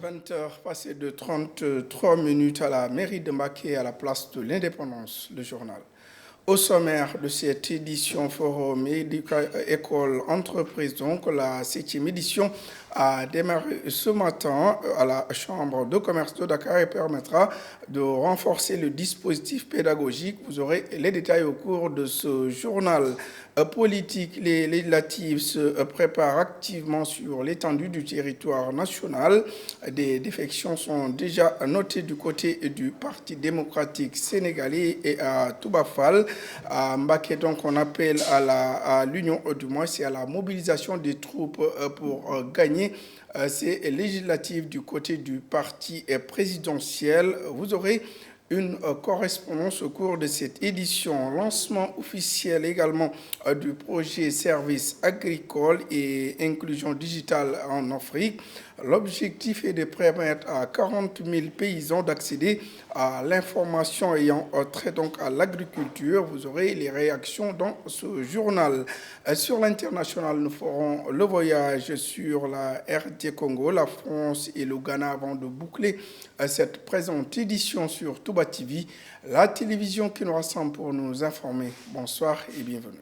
20h passé de 33 minutes à la mairie de Mbacké à la place de l'Indépendance, le journal. Au sommaire de cette édition Forum École Entreprise, donc la 7e édition a démarré ce matin à la Chambre de commerce de Dakar et permettra de renforcer le dispositif pédagogique. Vous aurez les détails au cours de ce journal. Politique, les législatives se préparent activement sur l'étendue du territoire national. Des défections sont déjà notées du côté du Parti démocratique sénégalais et à Toubafal. À Mbacké, donc, on appelle à l'union, du moins, c'est à la mobilisation des troupes pour gagner ces législatives du côté du parti présidentiel. Vous aurez une correspondance au cours de cette édition. Lancement officiel également du projet services agricoles et inclusion digitale en Afrique. L'objectif est de permettre à 40 000 paysans d'accéder à l'information ayant trait donc à l'agriculture. Vous aurez les réactions dans ce journal. Sur l'international, nous ferons le voyage sur la RD Congo, la France et le Ghana avant de boucler cette présente édition sur Touba TV, la télévision qui nous rassemble pour nous informer. Bonsoir et bienvenue.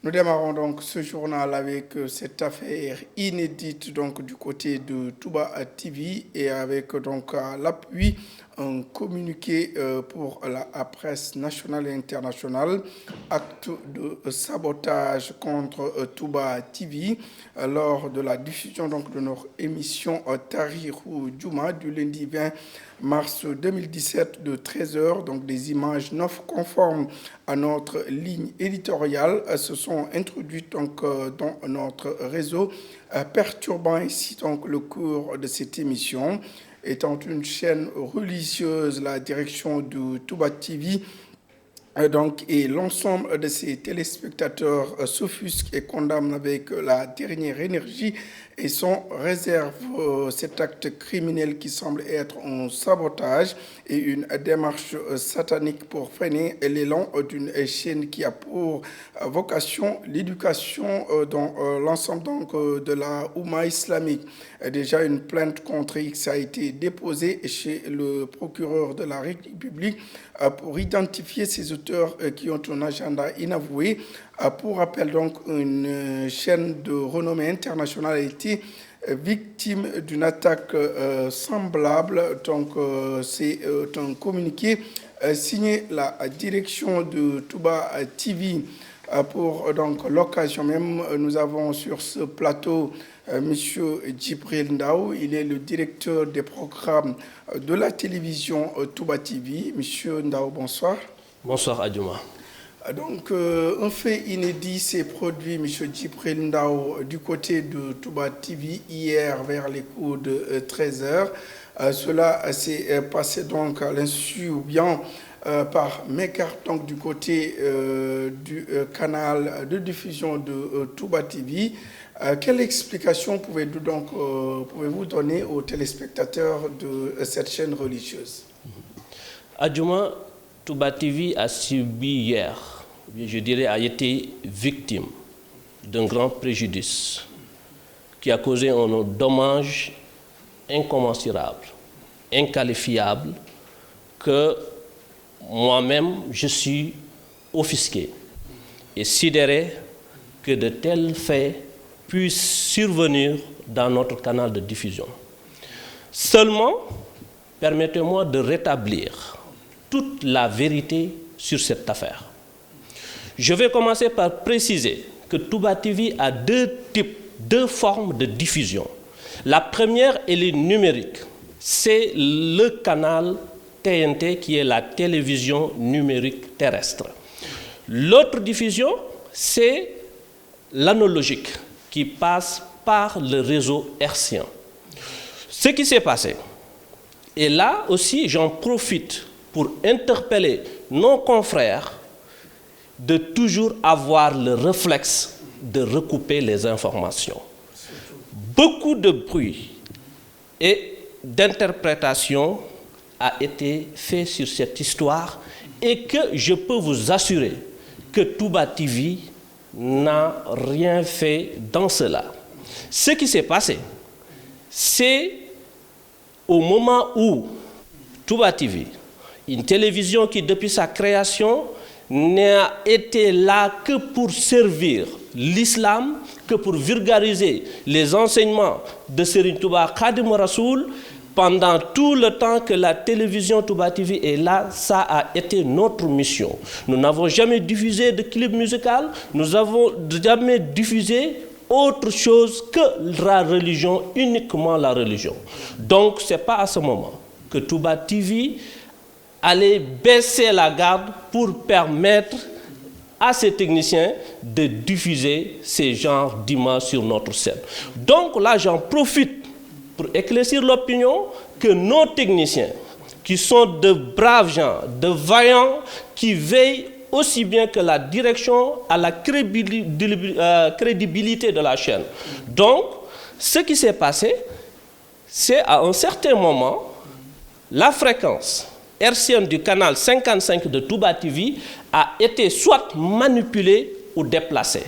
Nous démarrons donc ce journal avec cette affaire inédite donc du côté de Touba TV et avec donc l'appui un communiqué pour la presse nationale et internationale, acte de sabotage contre Touba TV lors de la diffusion donc de notre émission Tahirou Djouma du lundi 20 mars 2017 de 13h, donc des images non conformes à notre ligne éditoriale se sont introduites donc dans notre réseau, perturbant ainsi donc le cours de cette émission. Étant une chaîne religieuse, la direction de Touba TV donc, et l'ensemble de ses téléspectateurs s'offusquent et condamnent avec la dernière énergie et son réserve cet acte criminel qui semble être un sabotage et une démarche satanique pour freiner l'élan d'une chaîne qui a pour vocation l'éducation dans l'ensemble donc de la Oumma islamique. Déjà, une plainte contre X a été déposée chez le procureur de la République pour identifier ces auteurs qui ont un agenda inavoué. Pour rappel, donc, une chaîne de renommée internationale a été victime d'une attaque semblable. Donc, c'est un communiqué signé la direction de Touba TV. Pour donc l'occasion même, nous avons sur ce plateau Monsieur Djibril Ndao. Il est le directeur des programmes de la télévision Touba TV. Monsieur Ndao, bonsoir. Bonsoir Adjouma. Donc, un fait inédit s'est produit, M. Djibril Ndao, du côté de Touba TV hier vers les coups de 13h. Cela s'est passé donc à l'insu ou bien par mégarde donc du côté du canal de diffusion de Touba TV. Quelle explication pouvez-vous donner aux téléspectateurs de cette chaîne religieuse? Adjouma, Touba TV a subi hier, je dirais, a été victime d'un grand préjudice qui a causé un dommage incommensurable, inqualifiable, que moi-même je suis offusqué et sidéré que de tels faits puissent survenir dans notre canal de diffusion. Seulement, permettez-moi de rétablir toute la vérité sur cette affaire. Je vais commencer par préciser que Touba TV a deux formes de diffusion. La première, elle est numérique. C'est le canal TNT qui est la télévision numérique terrestre. L'autre diffusion, c'est l'analogique qui passe par le réseau hertzien. Ce qui s'est passé, et là aussi j'en profite pour interpeller nos confrères de toujours avoir le réflexe de recouper les informations. Beaucoup de bruit et d'interprétation a été fait sur cette histoire et que je peux vous assurer que Touba TV n'a rien fait dans cela. Ce qui s'est passé, c'est au moment où Touba TV, une télévision qui depuis sa création n'a été là que pour servir l'islam, que pour vulgariser les enseignements de Serigne Touba Khadim Rassoul, pendant tout le temps que la télévision Touba TV est là, ça a été notre mission. Nous n'avons jamais diffusé de clip musical, nous n'avons jamais diffusé autre chose que la religion, uniquement la religion. Donc, ce n'est pas à ce moment que Touba TV allait baisser la garde pour permettre à ces techniciens de diffuser ces genres d'images sur notre scène. Donc là, j'en profite pour éclaircir l'opinion que nos techniciens, qui sont de braves gens, de vaillants, qui veillent aussi bien que la direction à la crédibilité de la chaîne. Donc, ce qui s'est passé, c'est à un certain moment, la fréquence hertzienne du canal 55 de Touba TV a été soit manipulée ou déplacée.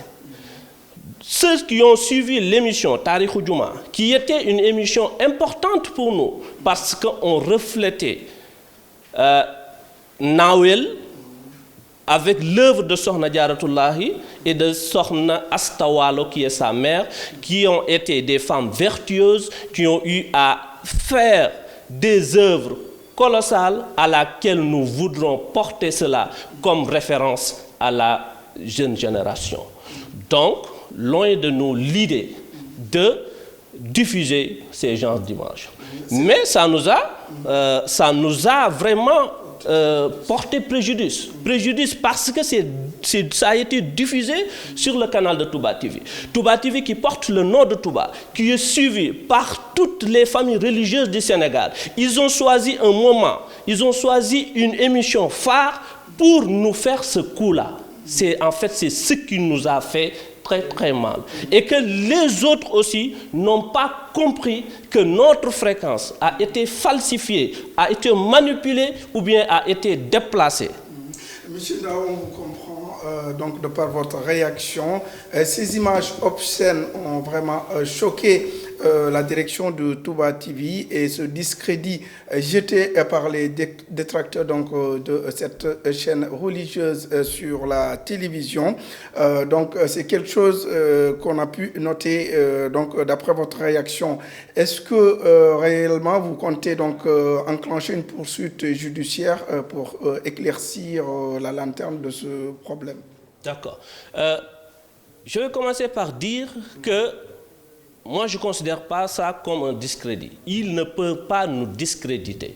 Ceux qui ont suivi l'émission Tarikhou Djouma, qui était une émission importante pour nous, parce qu'on reflétait Nawel avec l'œuvre de Sokhna Diaratullahi et de Sokhna Astawalo, qui est sa mère, qui ont été des femmes vertueuses, qui ont eu à faire des œuvres colossales à laquelle nous voudrons porter cela comme référence à la jeune génération. Donc, loin de nous l'idée de diffuser ces genres d'images. Mais ça nous a vraiment porté préjudice. Préjudice parce que ça a été diffusé sur le canal de Touba TV. Touba TV qui porte le nom de Touba, qui est suivi par toutes les familles religieuses du Sénégal. Ils ont choisi un moment, ils ont choisi une émission phare pour nous faire ce coup-là. En fait, c'est ce qui nous a fait très très mal. Et que les autres aussi n'ont pas compris que notre fréquence a été falsifiée, a été manipulée ou bien a été déplacée. Monsieur Ndao, on vous comprend donc de par votre réaction. Ces images obscènes ont vraiment choqué la direction de Touba TV et ce discrédit jeté par les détracteurs donc, de cette chaîne religieuse sur la télévision. Donc c'est quelque chose qu'on a pu noter donc d'après votre réaction. Est-ce que réellement vous comptez donc enclencher une poursuite judiciaire pour éclaircir la lanterne de ce problème? D'accord. Je vais commencer par dire que moi, je ne considère pas ça comme un discrédit. Ils ne peuvent pas nous discréditer.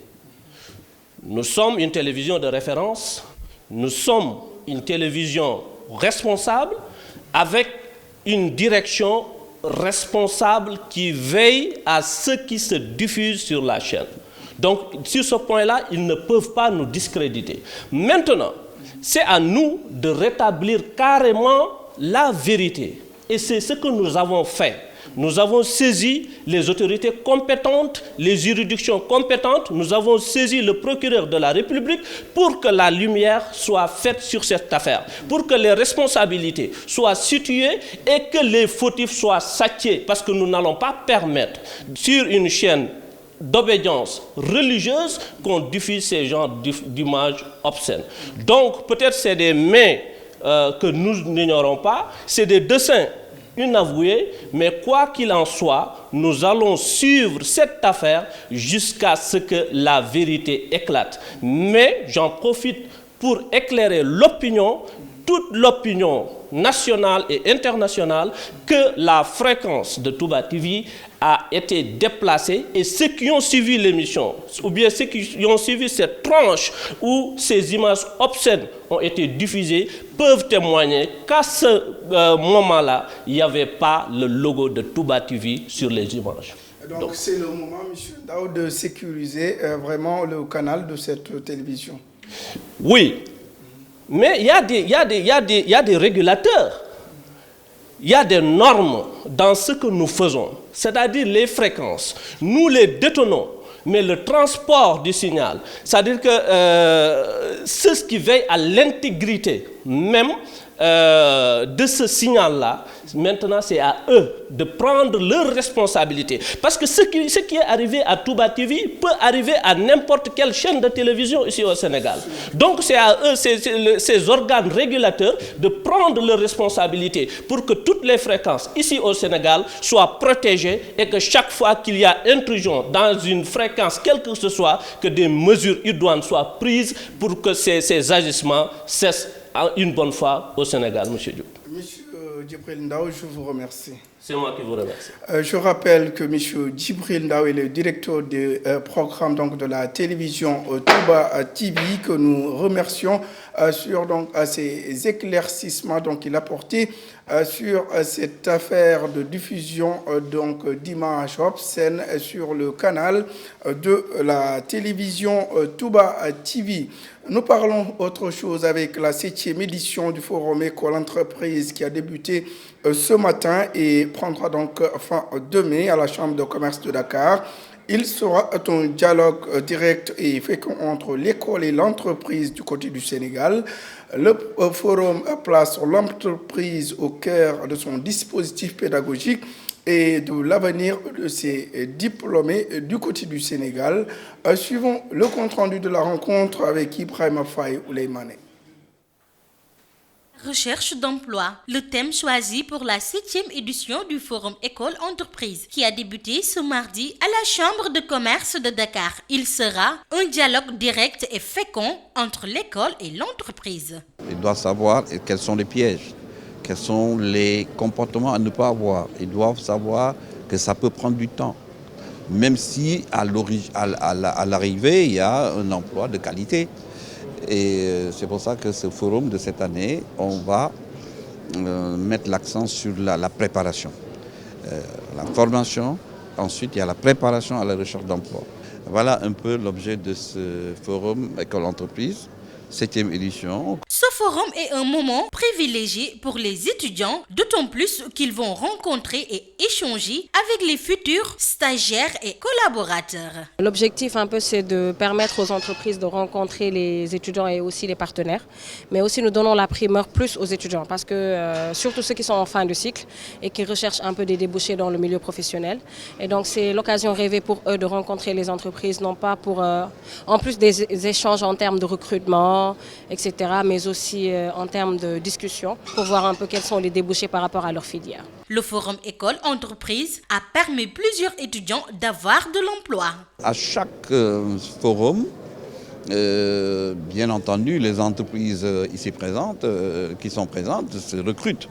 Nous sommes une télévision de référence, nous sommes une télévision responsable avec une direction responsable qui veille à ce qui se diffuse sur la chaîne. Donc, sur ce point-là, ils ne peuvent pas nous discréditer. Maintenant, c'est à nous de rétablir carrément la vérité. Et c'est ce que nous avons fait. Nous avons saisi les autorités compétentes, les juridictions compétentes, nous avons saisi le procureur de la République pour que la lumière soit faite sur cette affaire, pour que les responsabilités soient situées et que les fautifs soient châtiés, parce que nous n'allons pas permettre sur une chaîne d'obédience religieuse qu'on diffuse ces genres d'images obscènes. Donc peut-être c'est des mains que nous n'ignorons pas, c'est des dessins inavoué, mais quoi qu'il en soit, nous allons suivre cette affaire jusqu'à ce que la vérité éclate. Mais j'en profite pour éclairer l'opinion, toute l'opinion nationale et internationale, que la fréquence de Touba TV a été déplacée et ceux qui ont suivi l'émission, ou bien ceux qui ont suivi cette tranche où ces images obscènes ont été diffusées, peuvent témoigner qu'à ce moment-là, il n'y avait pas le logo de Touba TV sur les images. Donc c'est le moment, M. Ndao, de sécuriser vraiment le canal de cette télévision. Oui, mais il y a des régulateurs. Il y a des normes dans ce que nous faisons, c'est-à-dire les fréquences. Nous les détenons, mais le transport du signal, c'est-à-dire que c'est ce qui veille à l'intégrité même de ce signal-là, maintenant c'est à eux de prendre leurs responsabilités. Parce que ce qui est arrivé à Touba TV peut arriver à n'importe quelle chaîne de télévision ici au Sénégal. Donc c'est à eux, ces organes régulateurs, de prendre leurs responsabilités pour que toutes les fréquences ici au Sénégal soient protégées et que chaque fois qu'il y a intrusion dans une fréquence, quelle que ce soit, que des mesures idoines soient prises pour que ces agissements cessent une bonne fois au Sénégal, M. Diop. Monsieur Djibril Ndao, je vous remercie. C'est moi qui vous remercie. Je rappelle que M. Djibril Ndao est le directeur des programmes donc, de la télévision Touba TV, que nous remercions sur ces éclaircissements qu'il a apportés sur cette affaire de diffusion d'images obscènes sur le canal de la télévision Touba TV. Nous parlons autre chose avec la 7e édition du Forum École Entreprise qui a débuté ce matin et prendra donc fin demain à la Chambre de commerce de Dakar. Il sera un dialogue direct et fécond entre l'école et l'entreprise du côté du Sénégal. Le forum place l'entreprise au cœur de son dispositif pédagogique et de l'avenir de ses diplômés du côté du Sénégal. Suivons le compte-rendu de la rencontre avec Ibrahima Faye Ouleymane. Recherche d'emploi, le thème choisi pour la 7e édition du Forum École Entreprise qui a débuté ce mardi à la Chambre de commerce de Dakar. Il sera un dialogue direct et fécond entre l'école et l'entreprise. Ils doivent savoir quels sont les pièges, quels sont les comportements à ne pas avoir. Ils doivent savoir que ça peut prendre du temps, même si à l'arrivée, il y a un emploi de qualité. Et c'est pour ça que ce forum de cette année, on va mettre l'accent sur la préparation. La formation, ensuite il y a la préparation à la recherche d'emploi. Voilà un peu l'objet de ce forum École Entreprise, 7e édition. Ce forum est un moment privilégié pour les étudiants, d'autant plus qu'ils vont rencontrer et échanger avec les futurs stagiaires et collaborateurs. L'objectif un peu c'est de permettre aux entreprises de rencontrer les étudiants et aussi les partenaires, mais aussi nous donnons la primeur plus aux étudiants parce que surtout ceux qui sont en fin de cycle et qui recherchent un peu des débouchés dans le milieu professionnel. Et donc c'est l'occasion rêvée pour eux de rencontrer les entreprises, non pas pour en plus des échanges en termes de recrutement, etc., mais aussi en termes de discussion pour voir un peu quels sont les débouchés par rapport à leur filière. Le Forum École Entreprise a permis plusieurs étudiants d'avoir de l'emploi. À chaque forum, bien entendu, les entreprises ici présentes, qui sont présentes, se recrutent.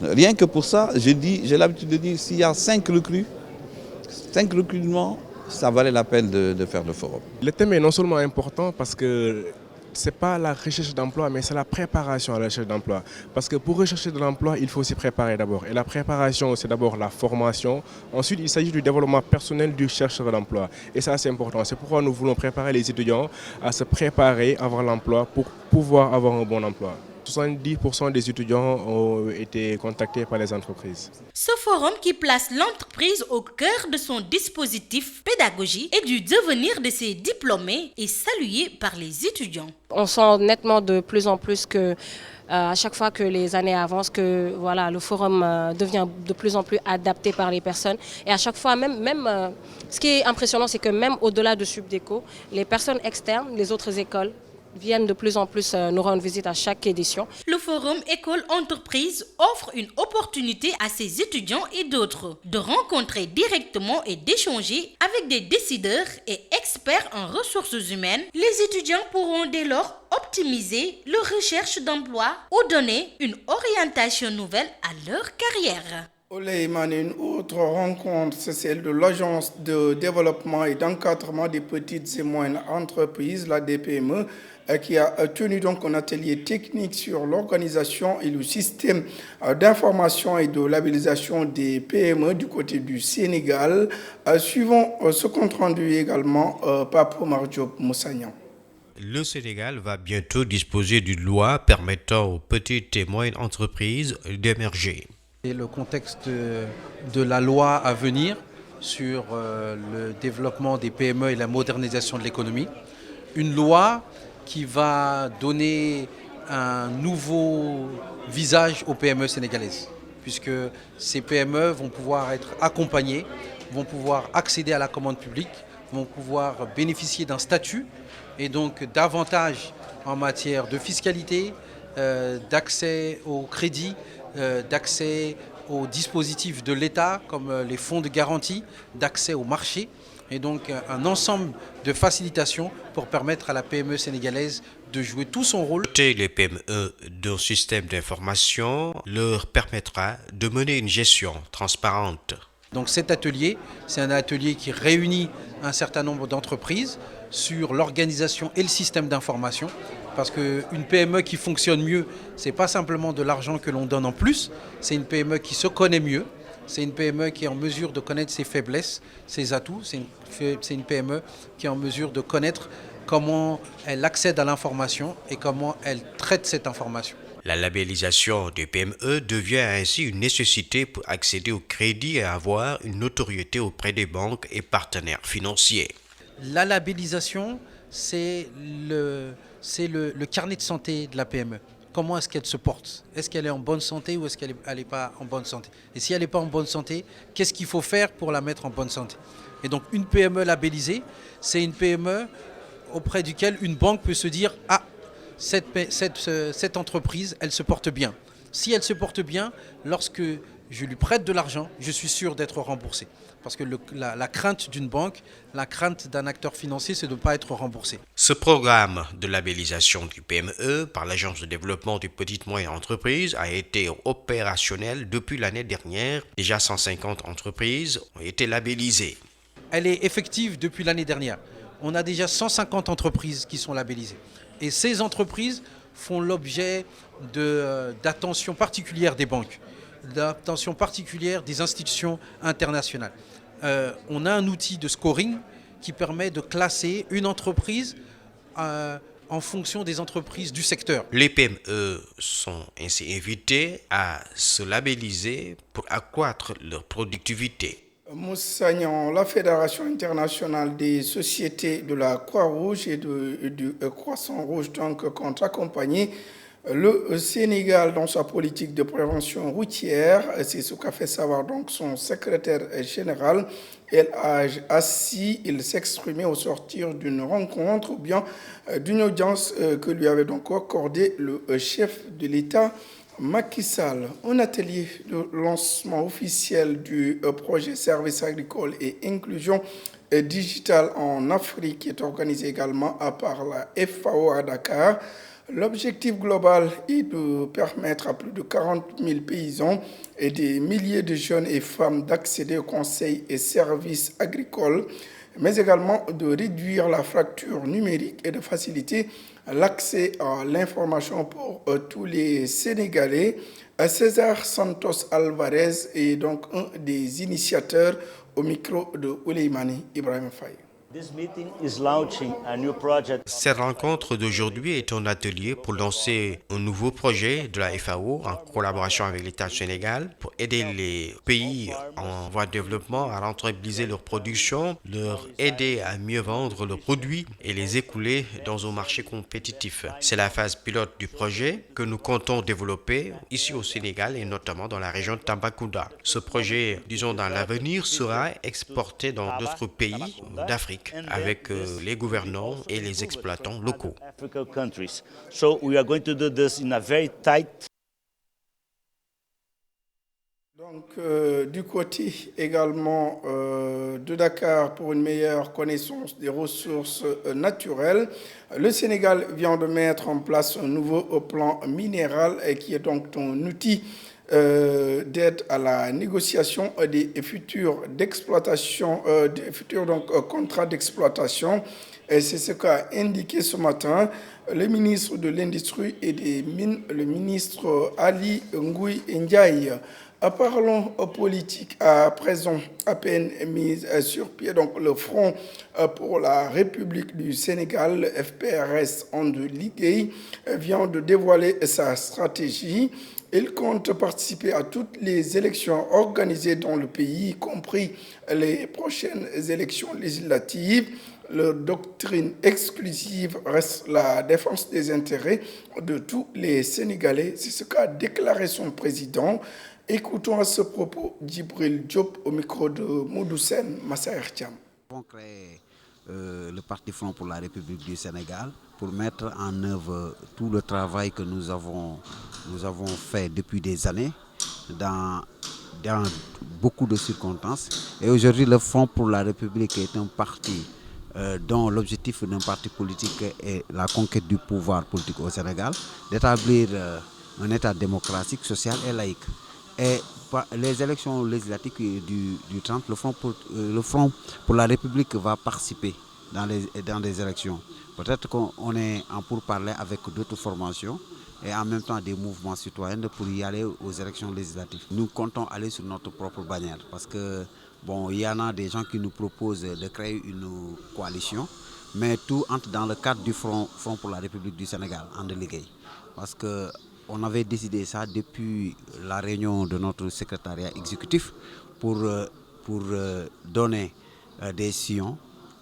Rien que pour ça, j'ai l'habitude de dire, s'il y a 5 recrutements, ça valait la peine de faire le forum. Le thème est non seulement important parce que ce n'est pas la recherche d'emploi, mais c'est la préparation à la recherche d'emploi. Parce que pour rechercher de l'emploi, il faut s'y préparer d'abord. Et la préparation, c'est d'abord la formation. Ensuite, il s'agit du développement personnel du chercheur d'emploi. Et ça, c'est important. C'est pourquoi nous voulons préparer les étudiants à se préparer avant l'emploi pour pouvoir avoir un bon emploi. 70% des étudiants ont été contactés par les entreprises. Ce forum qui place l'entreprise au cœur de son dispositif pédagogique et du devenir de ses diplômés est salué par les étudiants. On sent nettement de plus en plus que à chaque fois que les années avancent, que voilà, le forum devient de plus en plus adapté par les personnes. Et à chaque fois, même ce qui est impressionnant, c'est que même au-delà de Subdeco, les personnes externes, les autres écoles, viennent de plus en plus nous rendre visite à chaque édition. Le Forum École Entreprise offre une opportunité à ses étudiants et d'autres de rencontrer directement et d'échanger avec des décideurs et experts en ressources humaines. Les étudiants pourront dès lors optimiser leur recherche d'emploi ou donner une orientation nouvelle à leur carrière. Ouleymane, une autre rencontre, c'est celle de l'Agence de développement et d'encadrement des petites et moyennes entreprises, la DPME, qui a tenu donc un atelier technique sur l'organisation et le système d'information et de labellisation des PME du côté du Sénégal. Suivons ce compte-rendu également par Omar Diop Moussagnan. Le Sénégal va bientôt disposer d'une loi permettant aux petites et moyennes entreprises d'émerger. Et le contexte de la loi à venir sur le développement des PME et la modernisation de l'économie. Une loi qui va donner un nouveau visage aux PME sénégalaises, puisque ces PME vont pouvoir être accompagnées, vont pouvoir accéder à la commande publique, vont pouvoir bénéficier d'un statut et donc davantage en matière de fiscalité, d'accès au crédit, d'accès aux dispositifs de l'État comme les fonds de garantie, d'accès au marché et donc un ensemble de facilitations pour permettre à la PME sénégalaise de jouer tout son rôle. Les PME d'un système d'information leur permettra de mener une gestion transparente. Donc cet atelier, c'est un atelier qui réunit un certain nombre d'entreprises sur l'organisation et le système d'information. Parce qu'une PME qui fonctionne mieux, ce n'est pas simplement de l'argent que l'on donne en plus, c'est une PME qui se connaît mieux, c'est une PME qui est en mesure de connaître ses faiblesses, ses atouts, c'est une PME qui est en mesure de connaître comment elle accède à l'information et comment elle traite cette information. La labellisation des PME devient ainsi une nécessité pour accéder au crédit et avoir une notoriété auprès des banques et partenaires financiers. La labellisation, c'est le carnet de santé de la PME. Comment est-ce qu'elle se porte? Est-ce qu'elle est en bonne santé ou est-ce qu'elle n'est pas en bonne santé? Et si elle n'est pas en bonne santé, qu'est-ce qu'il faut faire pour la mettre en bonne santé? Et donc une PME labellisée, c'est une PME auprès duquel une banque peut se dire « Ah, cette entreprise, elle se porte bien. Si elle se porte bien, lorsque je lui prête de l'argent, je suis sûr d'être remboursé. » Parce que la crainte d'une banque, la crainte d'un acteur financier, c'est de ne pas être remboursé. Ce programme de labellisation du PME par l'Agence de développement des petites et moyennes entreprises a été opérationnel depuis l'année dernière. Déjà 150 entreprises ont été labellisées. Elle est effective depuis l'année dernière. On a déjà 150 entreprises qui sont labellisées. Et ces entreprises font l'objet d'attention particulière des banques, d'attention particulière des institutions internationales. On a un outil de scoring qui permet de classer une entreprise en fonction des entreprises du secteur. Les PME sont ainsi invitées à se labelliser pour accroître leur productivité. Moussa Niang, la Fédération internationale des sociétés de la Croix-Rouge et du Croissant-Rouge donc compte accompagner le Sénégal dans sa politique de prévention routière. C'est ce qu'a fait savoir donc son secrétaire général El Hadj Assi. Il s'exprimait au sortir d'une rencontre ou bien d'une audience que lui avait donc accordé le chef de l'État Macky Sall. Un atelier de lancement officiel du projet Services agricoles et inclusion digitale en Afrique est organisé également par la FAO à Dakar. L'objectif global est de permettre à plus de 40 000 paysans et des milliers de jeunes et femmes d'accéder aux conseils et services agricoles, mais également de réduire la fracture numérique et de faciliter l'accès à l'information pour tous les Sénégalais. César Santos Alvarez est donc un des initiateurs au micro de Ouleymane Ibrahim Faye. Cette rencontre d'aujourd'hui est un atelier pour lancer un nouveau projet de la FAO en collaboration avec l'État du Sénégal pour aider les pays en voie de développement à rentabiliser leur production, leur aider à mieux vendre leurs produits et les écouler dans un marché compétitif. C'est la phase pilote du projet que nous comptons développer ici au Sénégal et notamment dans la région de Tambacounda. Ce projet, disons dans l'avenir, sera exporté dans d'autres pays d'Afrique avec les gouvernants et les exploitants locaux. Donc, du côté également de Dakar, pour une meilleure connaissance des ressources naturelles, le Sénégal vient de mettre en place un nouveau plan minéral qui est donc un outil d'aide à la négociation des futurs d'exploitation, des futurs contrats d'exploitation. Et c'est ce qu'a indiqué ce matin le ministre de l'Industrie et des Mines, le ministre Ali Ngouille Ndiaye. Parlons politique à présent, à peine mise sur pied, donc le Front pour la République du Sénégal, le FPRS en de Ligue, vient de dévoiler sa stratégie. Il compte participer à toutes les élections organisées dans le pays, y compris les prochaines élections législatives. Leur doctrine exclusive reste la défense des intérêts de tous les Sénégalais. C'est ce qu'a déclaré son président. Écoutons à ce propos Djibril Diop au micro de Moudoussen Massaer Thiam. Nous avons créé le Parti Front pour la République du Sénégal pour mettre en œuvre tout le travail que nous avons fait depuis des années dans beaucoup de circonstances. Et aujourd'hui, le Front pour la République est un parti dont l'objectif d'un parti politique est la conquête du pouvoir politique au Sénégal, d'établir un État démocratique, social et laïque. Et les élections législatives du 30, le Front pour la République va participer dans des élections. Peut-être qu'on est en pourparlers avec d'autres formations et en même temps des mouvements citoyens pour y aller aux élections législatives. Nous comptons aller sur notre propre bannière parce que il y en a des gens qui nous proposent de créer une coalition, mais tout entre dans le cadre du Front pour la République du Sénégal, en délégué. Parce qu'on avait décidé ça depuis la réunion de notre secrétariat exécutif pour donner des sillons.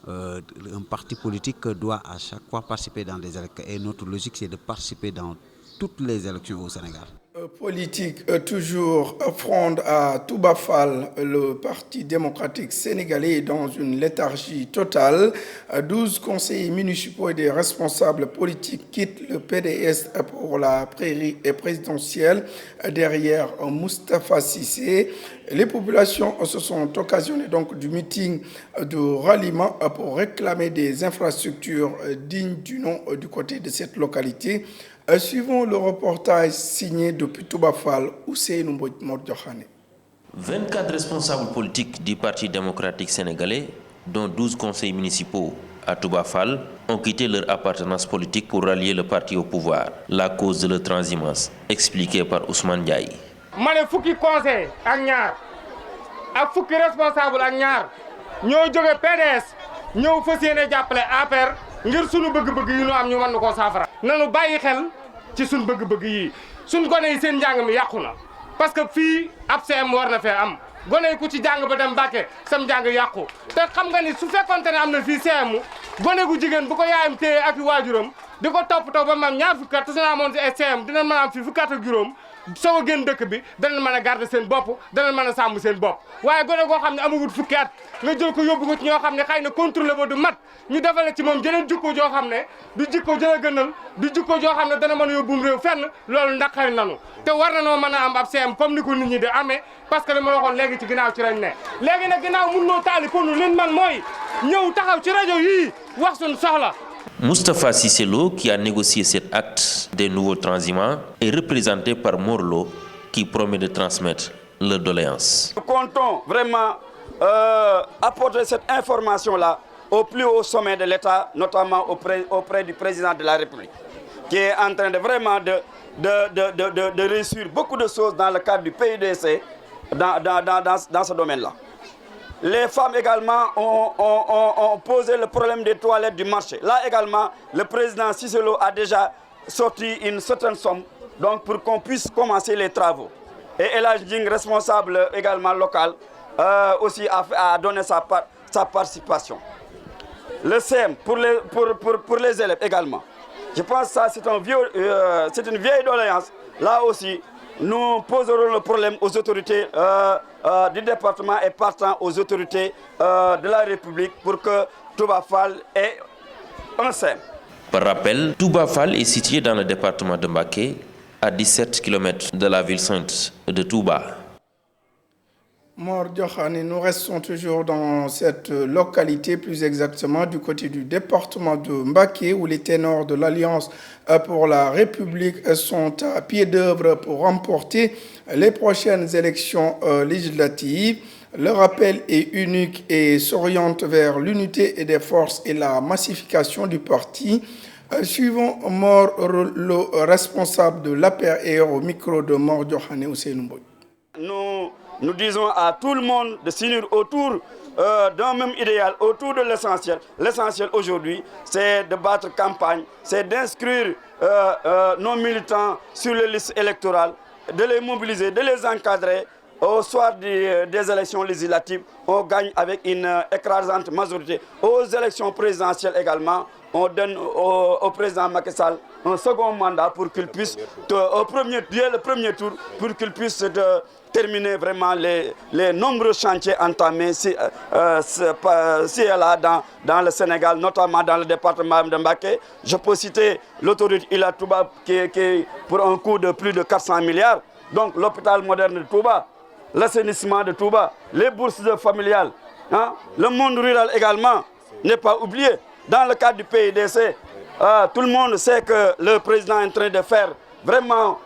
Un parti politique doit à chaque fois participer dans des élections. Et notre logique, c'est de participer dans toutes les élections au Sénégal. Politique toujours fronde à Touba Fall. Le Parti démocratique sénégalais est dans une léthargie totale. 12 conseillers municipaux et des responsables politiques quittent le PDS pour la prairie présidentielle derrière Moustapha Cissé. Les populations se sont occasionnées donc du meeting de ralliement pour réclamer des infrastructures dignes du nom du côté de cette localité. Suivons le reportage signé depuis Touba Fall, Ousseynou Mordjokhane. 24 responsables politiques du Parti démocratique sénégalais, dont 12 conseils municipaux à Touba Fall, ont quitté leur appartenance politique pour rallier le parti au pouvoir. La cause de leur transhumance, expliquée par Ousmane Ndiaye. Mané fukki conseil ak ñaar ak fukki responsable ak ñaar ñoo jóge PDS ñëw fas yéene jàppale APR ngir sunu bëgg-bëgg yi ñu am ñu mën ko saafara. Nanu bàyyi xel ci sunu bëgg-bëgg yi sunu gone yi seen njàng mi yàqu na parce que fii ab CM war na fee am gone yi ku ci jàng ba dem Mbàkke sam njàng yàqu te xam nga ni su fekkonte ne am na fii CM gone gu jigéen bu ko yaayam téye ak waajuram di ko toppatoo ba mam ñaar fukki at te su ñu amoon si CM dina mën a am fii fukki at ak juróom soo génn dëkk bi danañ mën a garder seen bopp danañ mën a sàmm seen bopp waaye gone goo xam ne amagul fukki at nga jël ko yóbbu ko ci ñoo xam ne xëy na contrôlé ba du mat ñu defale ci moom jeneen jikko joo xam ne du jikko jëla gënal du jikko joo xam ne dana mën a yóbbum réew fenn loolu naqari nanu te war na noo mën a am ab CM comme ni ko nit ñi di amee parce que li ma waxoon léegi ci ginnaaw ci lañ ne léegi nag ginnaaw mun noo taali konu leen man mooy ñëw taxaw ci rajo yii wax suñu soxla. Moustapha Cissé Lo, qui a négocié cet acte des nouveaux transhumants, est représenté par Morlo, qui promet de transmettre leur doléance. Nous comptons vraiment apporter cette information-là au plus haut sommet de l'État, notamment auprès du président de la République, qui est en train de vraiment de réussir beaucoup de choses dans le cadre du PUDC dans ce domaine-là. Les femmes également ont posé le problème des toilettes du marché. Là également, le président Cissé Lo a déjà sorti une certaine somme donc pour qu'on puisse commencer les travaux. Et Elhadji Ding, responsable également local, aussi a donné sa participation. Le CEM pour les élèves également. Je pense que ça c'est une vieille doléance. Là aussi, nous poserons le problème aux autorités du département et partant aux autorités de la République pour que Touba Fall ait un CEM. Par rappel, Touba Fall est situé dans le département de Mbacké, à 17 km de la ville sainte de Touba. Mordjokhane, nous restons toujours dans cette localité, plus exactement du côté du département de Mbacké, où les ténors de l'Alliance pour la République sont à pied d'œuvre pour remporter les prochaines élections législatives. Leur appel est unique et s'oriente vers l'unité des forces et la massification du parti. Suivons le responsable de l'APR au micro de Mordjokhane Ousseynou Mboye. Nous disons à tout le monde de s'unir autour d'un même idéal, autour de l'essentiel. L'essentiel aujourd'hui, c'est de battre campagne, c'est d'inscrire nos militants sur les listes électorales de les mobiliser, de les encadrer. Au soir des élections législatives, on gagne avec une écrasante majorité. Aux élections présidentielles également, on donne au président Macky Sall un second mandat pour qu'il puisse, dès le premier tour, pour qu'il puisse terminer vraiment les nombreux chantiers entamés ici et là dans le Sénégal, notamment dans le département de Mbacké. Je peux citer l'autoroute Ila Touba qui est pour un coût de plus de 400 milliards. Donc l'hôpital moderne de Touba, l'assainissement de Touba, les bourses familiales, hein, le monde rural également n'est pas oublié. Dans le cadre du PIDC, tout le monde sait que le président est en train de faire vraiment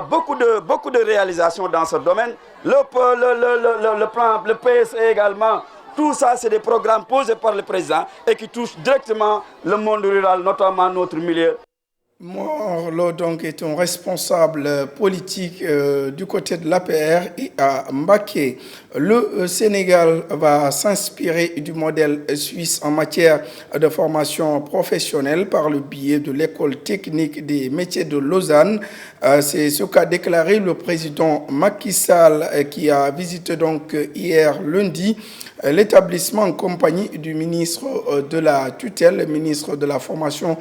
beaucoup de réalisations dans ce domaine. Le plan, le PSE également, tout ça c'est des programmes posés par le président et qui touchent directement le monde rural, notamment notre milieu. Mor Lo donc est un responsable politique du côté de l'APR et à Mbacké. Le Sénégal va s'inspirer du modèle suisse en matière de formation professionnelle par le biais de l'école technique des métiers de Lausanne. C'est ce qu'a déclaré le président Macky Sall qui a visité donc hier lundi l'établissement en compagnie du ministre de la tutelle, le ministre de la formation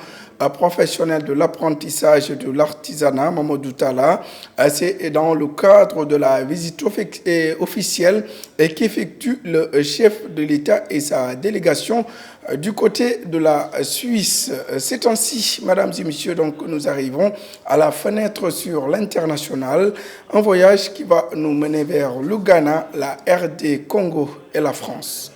professionnelle, de l'apprentissage et de l'artisanat, Mamadou Talla. C'est dans le cadre de la visite officielle qu'effectue le chef de l'État et sa délégation du côté de la Suisse. C'est ainsi, mesdames et messieurs, donc nous arrivons à la fenêtre sur l'international, un voyage qui va nous mener vers le Ghana, la RD Congo et la France.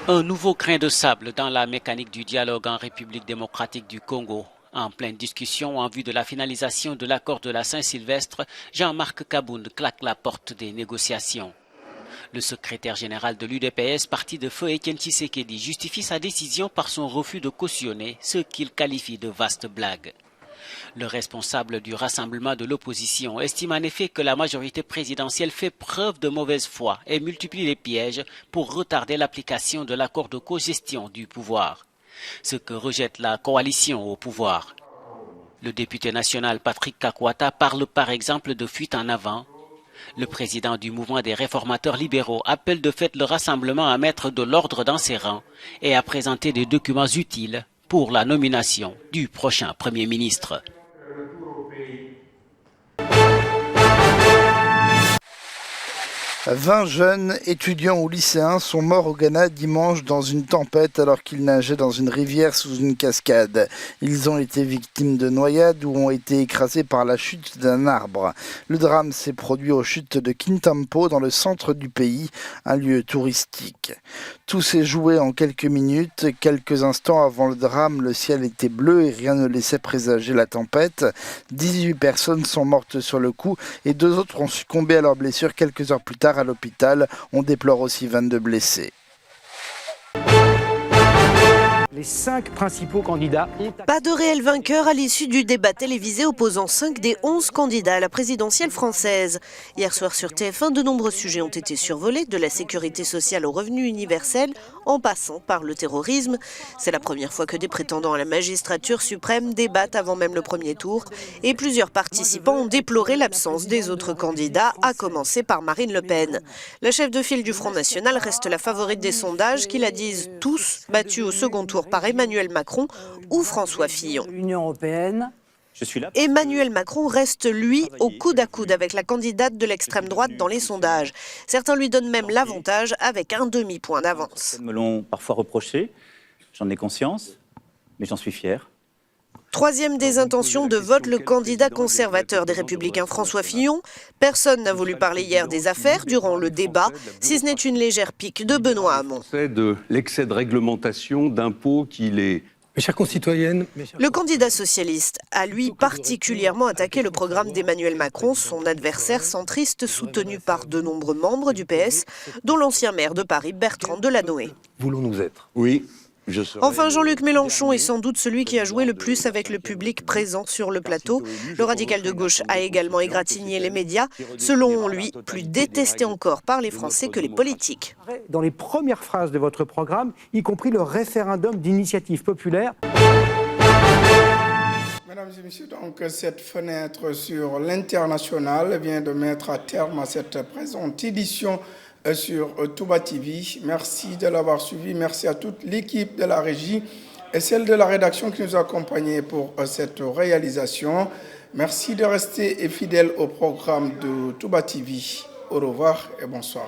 Un nouveau grain de sable dans la mécanique du dialogue en République démocratique du Congo. En pleine discussion en vue de la finalisation de l'accord de la Saint-Sylvestre, Jean-Marc Kabound claque la porte des négociations. Le secrétaire général de l'UDPS, parti de feu Étienne Tshisekedi, justifie sa décision par son refus de cautionner ce qu'il qualifie de vaste blague. Le responsable du rassemblement de l'opposition estime en effet que la majorité présidentielle fait preuve de mauvaise foi et multiplie les pièges pour retarder l'application de l'accord de cogestion du pouvoir. Ce que rejette la coalition au pouvoir. Le député national Patrick Kakwata parle par exemple de fuite en avant. Le président du mouvement des réformateurs libéraux appelle de fait le rassemblement à mettre de l'ordre dans ses rangs et à présenter des documents utiles pour la nomination du prochain Premier ministre. 20 jeunes étudiants ou lycéens sont morts au Ghana dimanche dans une tempête alors qu'ils nageaient dans une rivière sous une cascade. Ils ont été victimes de noyades ou ont été écrasés par la chute d'un arbre. Le drame s'est produit aux chutes de Kintampo dans le centre du pays, un lieu touristique. Tout s'est joué en quelques minutes. Quelques instants avant le drame, le ciel était bleu et rien ne laissait présager la tempête. 18 personnes sont mortes sur le coup et 2 autres ont succombé à leurs blessures quelques heures plus tard à l'hôpital. On déplore aussi 22 blessés. Les 5 principaux candidats ont... Pas de réel vainqueur à l'issue du débat télévisé opposant 5 des 11 candidats à la présidentielle française. Hier soir sur TF1, de nombreux sujets ont été survolés, de la sécurité sociale au revenu universel, en passant par le terrorisme. C'est la première fois que des prétendants à la magistrature suprême débattent avant même le premier tour. Et plusieurs participants ont déploré l'absence des autres candidats, à commencer par Marine Le Pen. La chef de file du Front National reste la favorite des sondages qui la disent tous battus au second tour par Emmanuel Macron ou François Fillon. L'Union européenne. Emmanuel Macron reste, lui, au coude à coude avec la candidate de l'extrême droite dans les sondages. Certains lui donnent même l'avantage avec un demi-point d'avance. Ils me l'ont parfois reproché, j'en ai conscience, mais j'en suis fier. Troisième des intentions de vote, le candidat conservateur des Républicains François Fillon. Personne n'a voulu parler hier des affaires durant le débat, si ce n'est une légère pique de Benoît Hamon. C'est de l'excès de réglementation, d'impôts qu'il est... Mes chères concitoyennes... Le candidat socialiste a, lui, particulièrement attaqué le programme d'Emmanuel Macron, son adversaire centriste soutenu par de nombreux membres du PS, dont l'ancien maire de Paris, Bertrand Delanoë. Voulons-nous être ? Oui. Enfin, Jean-Luc Mélenchon est sans doute celui qui a joué le plus avec le public présent sur le plateau. Le radical de gauche a également égratigné les médias, selon lui, plus détesté encore par les Français que les politiques. Dans les premières phrases de votre programme, y compris le référendum d'initiative populaire. Mesdames et messieurs, donc cette fenêtre sur l'international vient de mettre à terme à cette présente édition sur Touba TV. Merci de l'avoir suivi. Merci à toute l'équipe de la régie et celle de la rédaction qui nous a accompagnés pour cette réalisation. Merci de rester fidèles au programme de Touba TV. Au revoir et bonsoir.